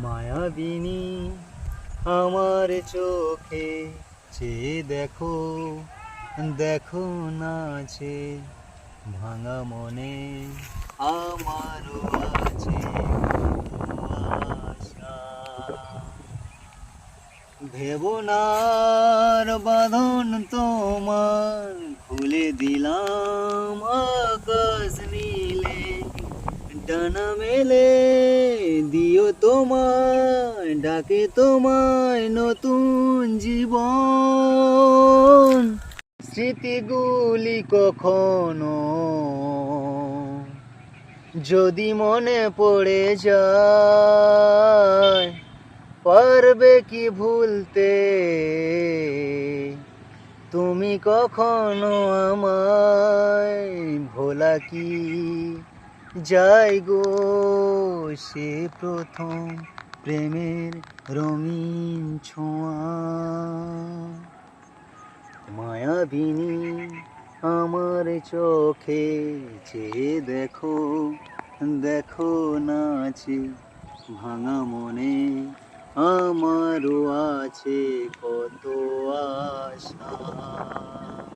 মায়াবিনী আমার চোখে চেয়ে দেখো, দেখো নাচে ভাঙা মনে আমারও আছে আশা। ভেবনার বাঁধন তোমার খুলে দিলাম আকাশ নীলে, ডানা মেলে দিও তোমায়, ডাকে তোমায় নতুন জীবন। স্মৃতিগুলি কখনো যদি মনে পড়ে যায়, পারবে কি ভুলতে তুমি কখনো আমায়? ভোলা কি যায় গো সে প্রথম প্রেমের রঙিন ছোঁয়া। মায়াবিনী আমার চোখে চেয়ে দেখো, দেখো নাচে ভাঙা মনে আমারও আছে কত আশা।